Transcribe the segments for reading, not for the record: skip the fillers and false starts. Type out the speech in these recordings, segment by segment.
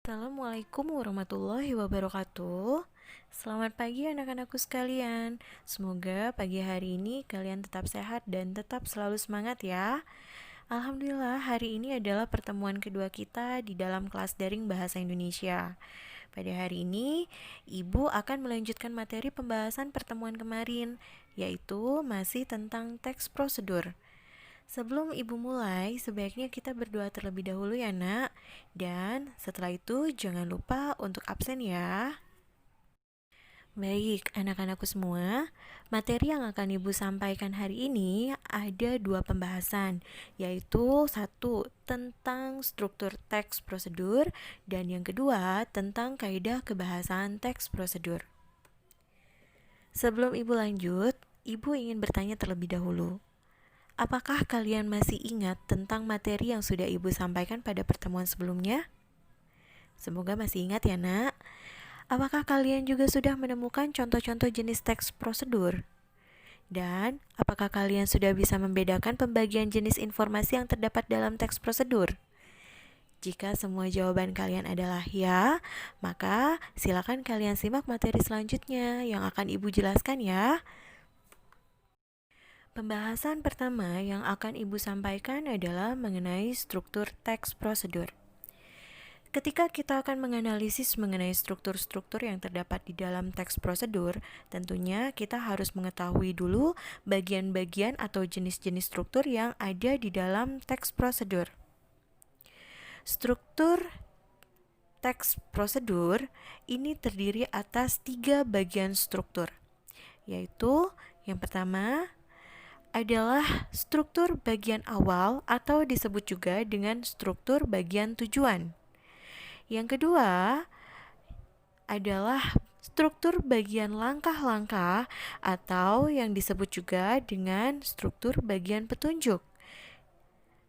Assalamualaikum warahmatullahi wabarakatuh. Selamat pagi anak-anakku sekalian. Semoga pagi hari ini kalian tetap sehat dan tetap selalu semangat ya. Alhamdulillah, hari ini adalah pertemuan kedua kita di dalam kelas daring Bahasa Indonesia. Pada hari ini, Ibu akan melanjutkan materi pembahasan pertemuan kemarin, yaitu masih tentang teks prosedur. Sebelum Ibu mulai, sebaiknya kita berdoa terlebih dahulu ya nak. Dan setelah itu jangan lupa untuk absen ya. Baik, anak-anakku semua, materi yang akan Ibu sampaikan hari ini ada dua pembahasan, yaitu satu tentang struktur teks prosedur dan yang kedua tentang kaidah kebahasaan teks prosedur. Sebelum Ibu lanjut, Ibu ingin bertanya terlebih dahulu. Apakah kalian masih ingat tentang materi yang sudah Ibu sampaikan pada pertemuan sebelumnya? Semoga masih ingat ya nak. Apakah kalian juga sudah menemukan contoh-contoh jenis teks prosedur? Dan apakah kalian sudah bisa membedakan pembagian jenis informasi yang terdapat dalam teks prosedur? Jika semua jawaban kalian adalah ya, maka silakan kalian simak materi selanjutnya yang akan Ibu jelaskan ya. Pembahasan pertama yang akan Ibu sampaikan adalah mengenai struktur teks prosedur. Ketika kita akan menganalisis mengenai struktur-struktur yang terdapat di dalam teks prosedur, tentunya kita harus mengetahui dulu bagian-bagian atau jenis-jenis struktur yang ada di dalam teks prosedur. Struktur teks prosedur ini terdiri atas 3 bagian struktur, yaitu yang pertama adalah struktur bagian awal atau disebut juga dengan struktur bagian tujuan. Yang kedua adalah struktur bagian langkah-langkah atau yang disebut juga dengan struktur bagian petunjuk.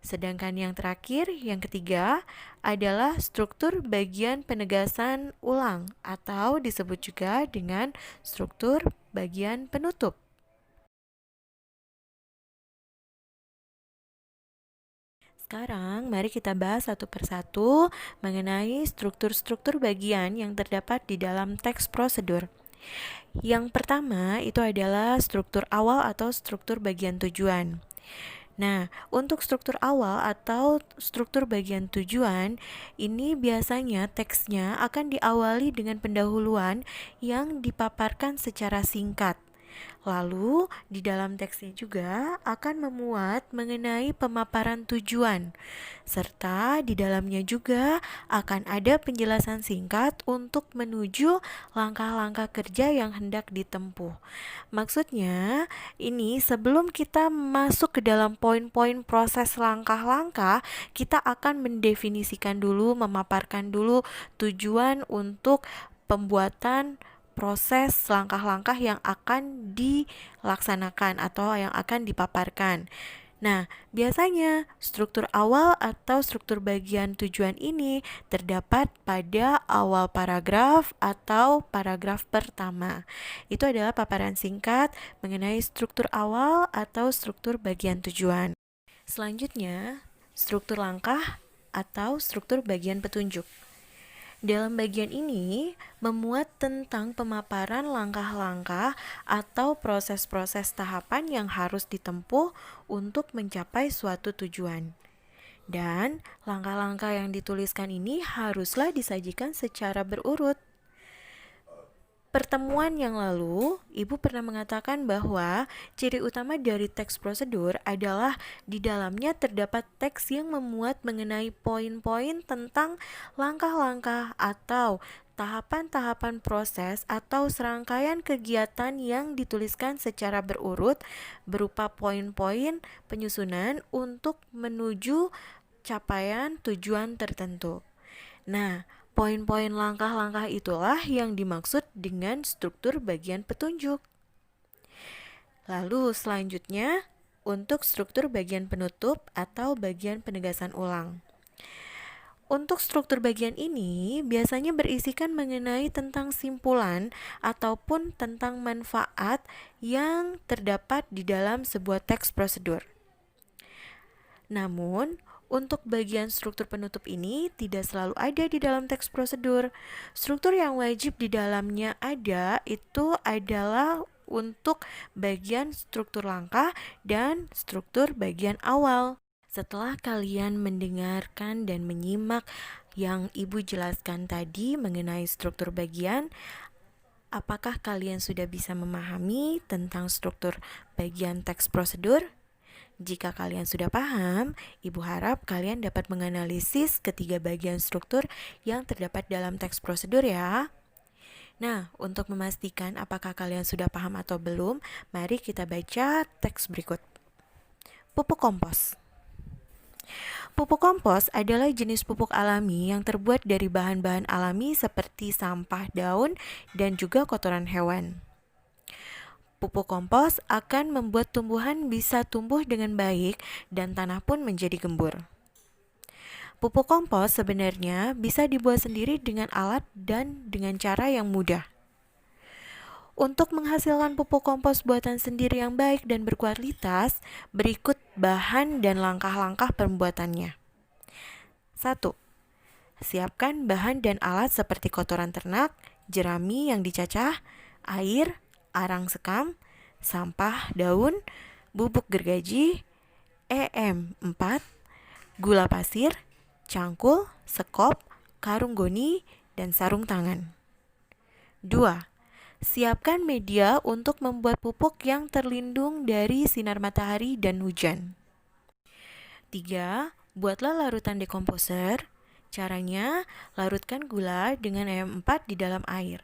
Sedangkan yang terakhir, yang ketiga, adalah struktur bagian penegasan ulang atau disebut juga dengan struktur bagian penutup. Sekarang, mari kita bahas satu persatu mengenai struktur-struktur bagian yang terdapat di dalam teks prosedur. Yang pertama itu adalah struktur awal atau struktur bagian tujuan. Nah, untuk struktur awal atau struktur bagian tujuan, ini biasanya teksnya akan diawali dengan pendahuluan yang dipaparkan secara singkat. Lalu, di dalam teksnya juga akan memuat mengenai pemaparan tujuan, serta di dalamnya juga akan ada penjelasan singkat untuk menuju langkah-langkah kerja yang hendak ditempuh. Maksudnya, ini sebelum kita masuk ke dalam poin-poin proses langkah-langkah, kita akan mendefinisikan dulu, memaparkan dulu tujuan untuk pembuatan proses langkah-langkah yang akan dilaksanakan atau yang akan dipaparkan. Nah, biasanya struktur awal atau struktur bagian tujuan ini terdapat pada awal paragraf atau paragraf pertama. Itu adalah paparan singkat mengenai struktur awal atau struktur bagian tujuan. Selanjutnya, struktur langkah atau struktur bagian petunjuk. Dalam bagian ini memuat tentang pemaparan langkah-langkah atau proses-proses tahapan yang harus ditempuh untuk mencapai suatu tujuan. Dan langkah-langkah yang dituliskan ini haruslah disajikan secara berurut. Pertemuan yang lalu, Ibu pernah mengatakan bahwa ciri utama dari teks prosedur adalah di dalamnya terdapat teks yang memuat mengenai poin-poin tentang langkah-langkah atau tahapan-tahapan proses atau serangkaian kegiatan yang dituliskan secara berurut berupa poin-poin penyusunan untuk menuju capaian tujuan tertentu. Nah, poin-poin langkah-langkah itulah yang dimaksud dengan struktur bagian petunjuk. Lalu selanjutnya, untuk struktur bagian penutup atau bagian penegasan ulang. Untuk struktur bagian ini biasanya berisikan mengenai tentang simpulan ataupun tentang manfaat yang terdapat di dalam sebuah teks prosedur. Namun, untuk bagian struktur penutup ini tidak selalu ada di dalam teks prosedur. Struktur yang wajib di dalamnya ada itu adalah untuk bagian struktur langkah dan struktur bagian awal. Setelah kalian mendengarkan dan menyimak yang Ibu jelaskan tadi mengenai struktur bagian, apakah kalian sudah bisa memahami tentang struktur bagian teks prosedur? Jika kalian sudah paham, Ibu harap kalian dapat menganalisis ketiga bagian struktur yang terdapat dalam teks prosedur ya. Nah, untuk memastikan apakah kalian sudah paham atau belum, mari kita baca teks berikut. Pupuk kompos. Pupuk kompos adalah jenis pupuk alami yang terbuat dari bahan-bahan alami seperti sampah daun dan juga kotoran hewan. Pupuk kompos akan membuat tumbuhan bisa tumbuh dengan baik dan tanah pun menjadi gembur. Pupuk kompos sebenarnya bisa dibuat sendiri dengan alat dan dengan cara yang mudah. Untuk menghasilkan pupuk kompos buatan sendiri yang baik dan berkualitas, berikut bahan dan langkah-langkah pembuatannya. 1. Siapkan bahan dan alat seperti kotoran ternak, jerami yang dicacah, air, arang sekam, sampah daun, bubuk gergaji, EM4, gula pasir, cangkul, sekop, karung goni, dan sarung tangan. 2. Siapkan media untuk membuat pupuk yang terlindung dari sinar matahari dan hujan. 3. Buatlah larutan dekomposer. Caranya, larutkan gula dengan EM4 di dalam air.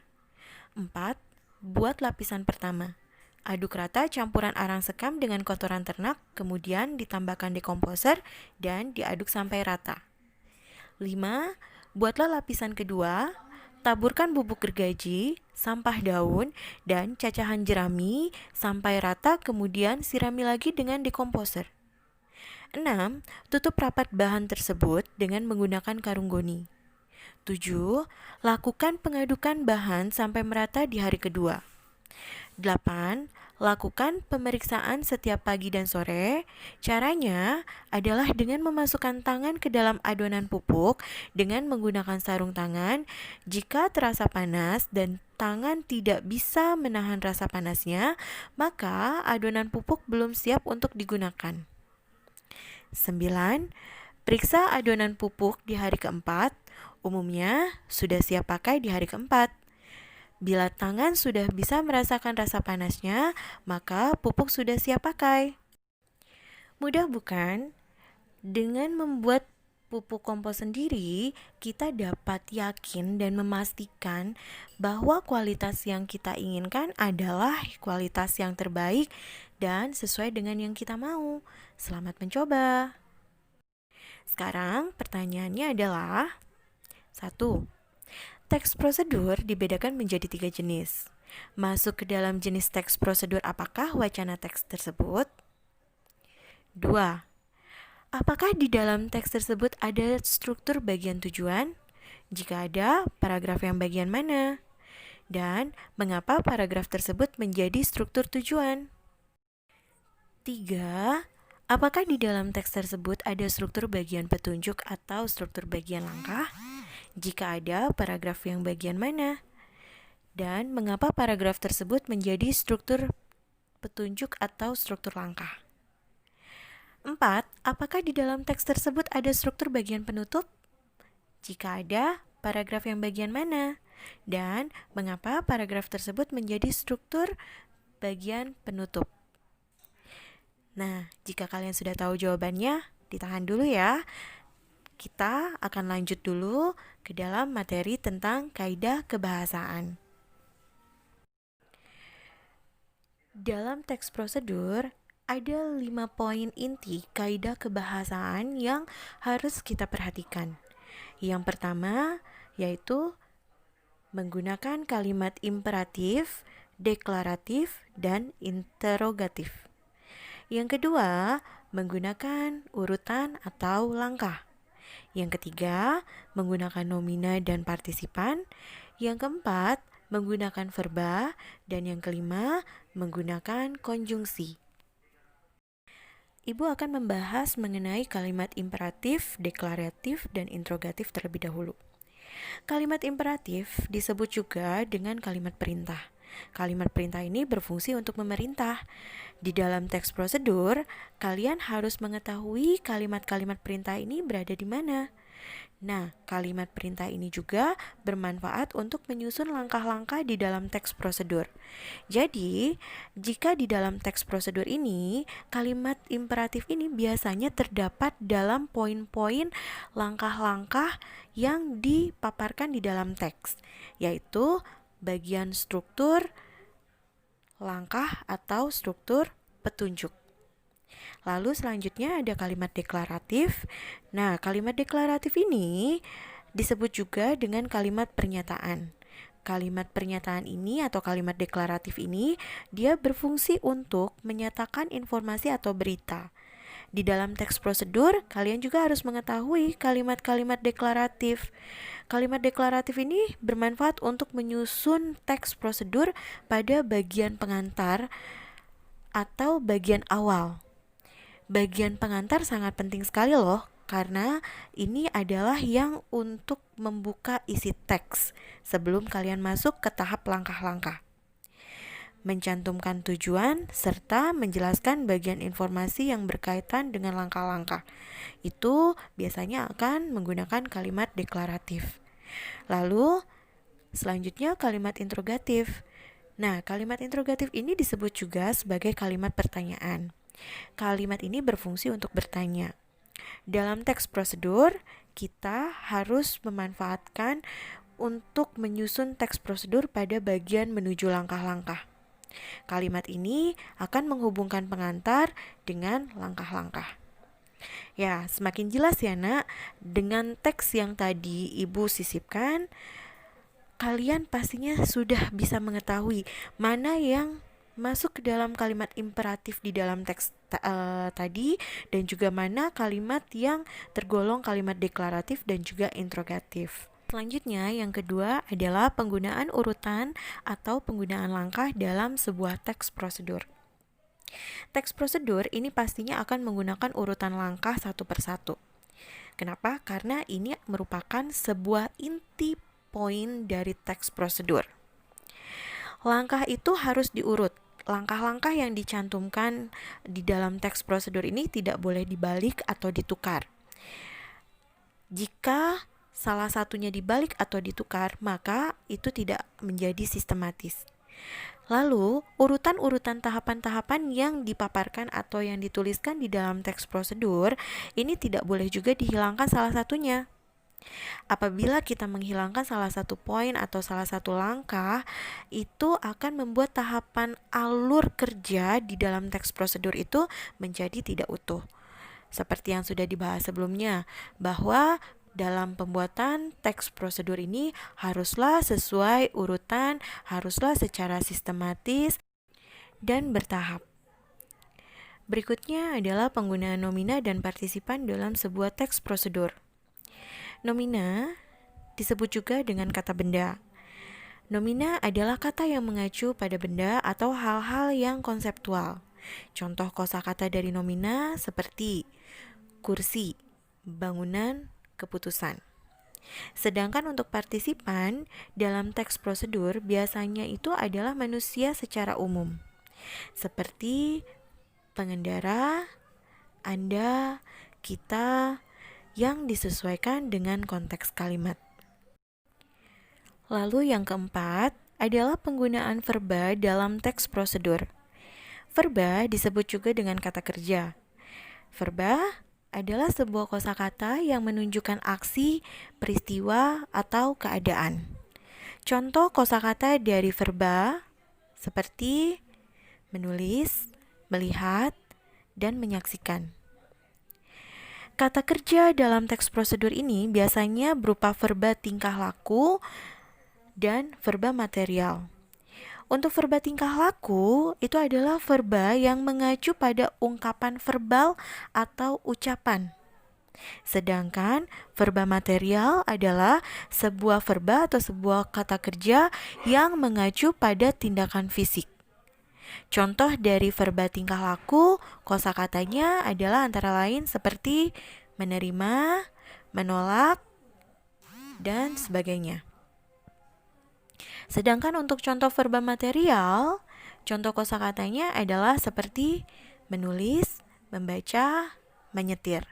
4. Buat lapisan pertama. Aduk rata campuran arang sekam dengan kotoran ternak, kemudian ditambahkan dekomposer dan diaduk sampai rata. 5. Buatlah lapisan kedua. Taburkan bubuk gergaji, sampah daun, dan cacahan jerami sampai rata, kemudian sirami lagi dengan dekomposer. 6. Tutup rapat bahan tersebut dengan menggunakan karung goni. 7. Lakukan pengadukan bahan sampai merata di hari kedua. 8. Lakukan pemeriksaan setiap pagi dan sore. Caranya adalah dengan memasukkan tangan ke dalam adonan pupuk dengan menggunakan sarung tangan. Jika terasa panas dan tangan tidak bisa menahan rasa panasnya, maka adonan pupuk belum siap untuk digunakan. 9. Periksa adonan pupuk di hari keempat. Umumnya sudah siap pakai di hari keempat. Bila tangan sudah bisa merasakan rasa panasnya, maka pupuk sudah siap pakai. Mudah bukan? Dengan membuat pupuk kompos sendiri, kita dapat yakin dan memastikan bahwa kualitas yang kita inginkan adalah kualitas yang terbaik dan sesuai dengan yang kita mau. Selamat mencoba. Sekarang pertanyaannya adalah 1. Teks prosedur dibedakan menjadi 3 jenis. Masuk ke dalam jenis teks prosedur apakah wacana teks tersebut? 2. Apakah di dalam teks tersebut ada struktur bagian tujuan? Jika ada, paragraf yang bagian mana? Dan mengapa paragraf tersebut menjadi struktur tujuan? 3. Apakah di dalam teks tersebut ada struktur bagian petunjuk atau struktur bagian langkah? Jika ada, paragraf yang bagian mana? Dan mengapa paragraf tersebut menjadi struktur petunjuk atau struktur langkah? 4. Apakah di dalam teks tersebut ada struktur bagian penutup? Jika ada, paragraf yang bagian mana? Dan mengapa paragraf tersebut menjadi struktur bagian penutup? Nah, jika kalian sudah tahu jawabannya, ditahan dulu ya. Kita akan lanjut dulu ke dalam materi tentang kaidah kebahasaan. Dalam teks prosedur, ada 5 poin inti kaidah kebahasaan yang harus kita perhatikan. Yang pertama, yaitu menggunakan kalimat imperatif, deklaratif, dan interrogatif. Yang kedua, menggunakan urutan atau langkah. Yang ketiga, menggunakan nomina dan partisipan. Yang keempat, menggunakan verba. Dan yang kelima, menggunakan konjungsi. Ibu akan membahas mengenai kalimat imperatif, deklaratif, dan interrogatif terlebih dahulu. Kalimat imperatif disebut juga dengan kalimat perintah. Kalimat perintah ini berfungsi untuk memerintah. Di dalam teks prosedur, kalian harus mengetahui kalimat-kalimat perintah ini berada di mana. Nah, kalimat perintah ini juga bermanfaat untuk menyusun langkah-langkah di dalam teks prosedur. Jadi, jika di dalam teks prosedur ini, kalimat imperatif ini biasanya terdapat dalam poin-poin langkah-langkah yang dipaparkan di dalam teks, yaitu bagian struktur langkah atau struktur petunjuk. Lalu selanjutnya ada kalimat deklaratif. Nah, kalimat deklaratif ini disebut juga dengan kalimat pernyataan. Kalimat pernyataan ini atau kalimat deklaratif ini dia berfungsi untuk menyatakan informasi atau berita. Di dalam teks prosedur, kalian juga harus mengetahui kalimat-kalimat deklaratif. Kalimat deklaratif ini bermanfaat untuk menyusun teks prosedur pada bagian pengantar atau bagian awal. Bagian pengantar sangat penting sekali loh, karena ini adalah yang untuk membuka isi teks sebelum kalian masuk ke tahap langkah-langkah. Mencantumkan tujuan serta menjelaskan bagian informasi yang berkaitan dengan langkah-langkah. Itu biasanya akan menggunakan kalimat deklaratif. Lalu, selanjutnya kalimat interrogatif. Nah, kalimat interrogatif ini disebut juga sebagai kalimat pertanyaan. Kalimat ini berfungsi untuk bertanya. Dalam teks prosedur, kita harus memanfaatkan untuk menyusun teks prosedur pada bagian menuju langkah-langkah. Kalimat ini akan menghubungkan pengantar dengan langkah-langkah. Ya, semakin jelas ya nak, dengan teks yang tadi ibu sisipkan, kalian pastinya sudah bisa mengetahui mana yang masuk ke dalam kalimat imperatif di dalam teks tadi, dan juga mana kalimat yang tergolong kalimat deklaratif dan juga interrogatif. Selanjutnya, yang kedua adalah penggunaan urutan atau penggunaan langkah dalam sebuah teks prosedur. Teks prosedur ini pastinya akan menggunakan urutan langkah satu persatu. Kenapa? Karena ini merupakan sebuah inti poin dari teks prosedur. Langkah itu harus diurut. Langkah-langkah yang dicantumkan di dalam teks prosedur ini tidak boleh dibalik atau ditukar. Jika salah satunya dibalik atau ditukar, maka itu tidak menjadi sistematis. Lalu, urutan-urutan tahapan-tahapan yang dipaparkan atau yang dituliskan di dalam teks prosedur ini tidak boleh juga dihilangkan salah satunya. Apabila kita menghilangkan salah satu poin atau salah satu langkah, itu akan membuat tahapan alur kerja di dalam teks prosedur itu menjadi tidak utuh. Seperti yang sudah dibahas sebelumnya, bahwa dalam pembuatan teks prosedur ini haruslah sesuai urutan, haruslah secara sistematis dan bertahap. Berikutnya adalah penggunaan nomina dan partisipan dalam sebuah teks prosedur. Nomina disebut juga dengan kata benda. Nomina adalah kata yang mengacu pada benda atau hal-hal yang konseptual. Contoh kosakata dari nomina seperti kursi, bangunan, keputusan. Sedangkan untuk partisipan dalam teks prosedur biasanya itu adalah manusia secara umum, seperti pengendara, Anda, kita, yang disesuaikan dengan konteks kalimat. Lalu yang keempat adalah penggunaan verba dalam teks prosedur. Verba disebut juga dengan kata kerja. Verba adalah sebuah kosakata yang menunjukkan aksi, peristiwa, atau keadaan. Contoh kosakata dari verba seperti menulis, melihat, dan menyaksikan. Kata kerja dalam teks prosedur ini biasanya berupa verba tingkah laku dan verba material. Untuk verba tingkah laku, itu adalah verba yang mengacu pada ungkapan verbal atau ucapan. Sedangkan verba material adalah sebuah verba atau sebuah kata kerja yang mengacu pada tindakan fisik. Contoh dari verba tingkah laku, kosakatanya adalah antara lain seperti menerima, menolak, dan sebagainya. Sedangkan untuk contoh verba material, contoh kosakatanya adalah seperti menulis, membaca, menyetir.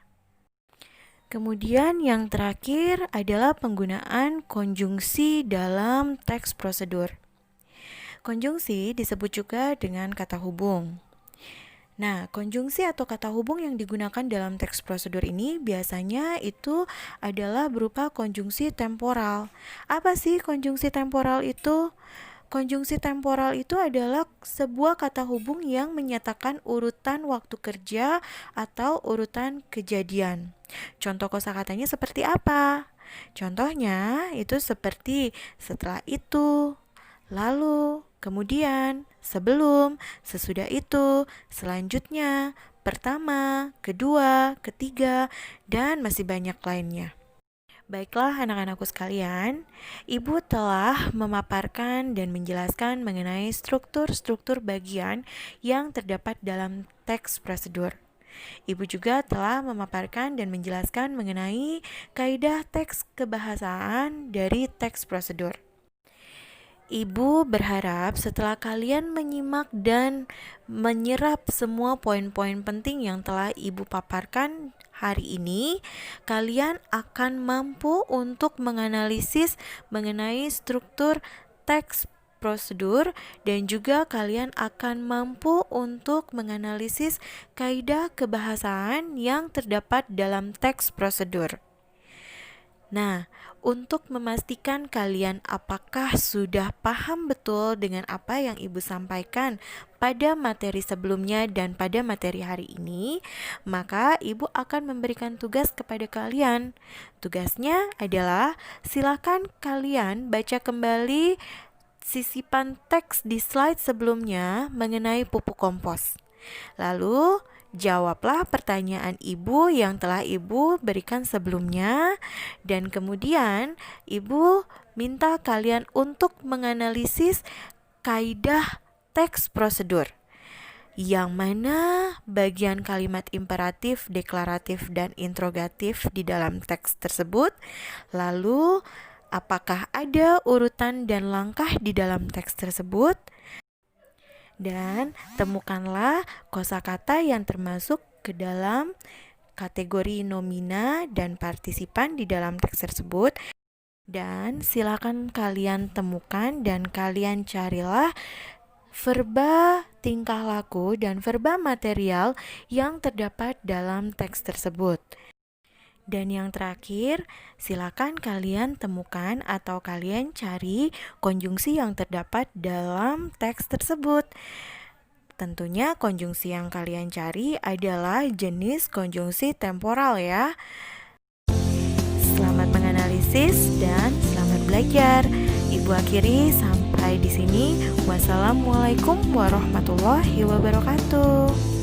Kemudian yang terakhir adalah penggunaan konjungsi dalam teks prosedur. Konjungsi disebut juga dengan kata hubung. Nah, konjungsi atau kata hubung yang digunakan dalam teks prosedur ini biasanya itu adalah berupa konjungsi temporal. Apa sih konjungsi temporal itu? Konjungsi temporal itu adalah sebuah kata hubung yang menyatakan urutan waktu kerja atau urutan kejadian. Contoh kosakatanya seperti apa? Contohnya itu seperti setelah itu, lalu, kemudian, sebelum, sesudah itu, selanjutnya, pertama, kedua, ketiga, dan masih banyak lainnya. Baiklah anak-anakku sekalian, Ibu telah memaparkan dan menjelaskan mengenai struktur-struktur bagian yang terdapat dalam teks prosedur. Ibu juga telah memaparkan dan menjelaskan mengenai kaidah teks kebahasaan dari teks prosedur. Ibu berharap setelah kalian menyimak dan menyerap semua poin-poin penting yang telah Ibu paparkan hari ini, kalian akan mampu untuk menganalisis mengenai struktur teks prosedur dan juga kalian akan mampu untuk menganalisis kaidah kebahasaan yang terdapat dalam teks prosedur. Nah, untuk memastikan kalian apakah sudah paham betul dengan apa yang Ibu sampaikan pada materi sebelumnya dan pada materi hari ini, maka Ibu akan memberikan tugas kepada kalian. Tugasnya adalah silakan kalian baca kembali sisipan teks di slide sebelumnya mengenai pupuk kompos. Lalu, jawablah pertanyaan Ibu yang telah Ibu berikan sebelumnya dan kemudian Ibu minta kalian untuk menganalisis kaidah teks prosedur. Yang mana bagian kalimat imperatif, deklaratif, dan interrogatif di dalam teks tersebut. Lalu, apakah ada urutan dan langkah di dalam teks tersebut? Dan temukanlah kosakata yang termasuk ke dalam kategori nomina dan partisipan di dalam teks tersebut. Dan silakan kalian temukan dan kalian carilah verba tingkah laku dan verba material yang terdapat dalam teks tersebut. Dan yang terakhir, silakan kalian temukan atau kalian cari konjungsi yang terdapat dalam teks tersebut. Tentunya konjungsi yang kalian cari adalah jenis konjungsi temporal ya. Selamat menganalisis dan selamat belajar. Ibu akhiri sampai di sini. Wassalamualaikum warahmatullahi wabarakatuh.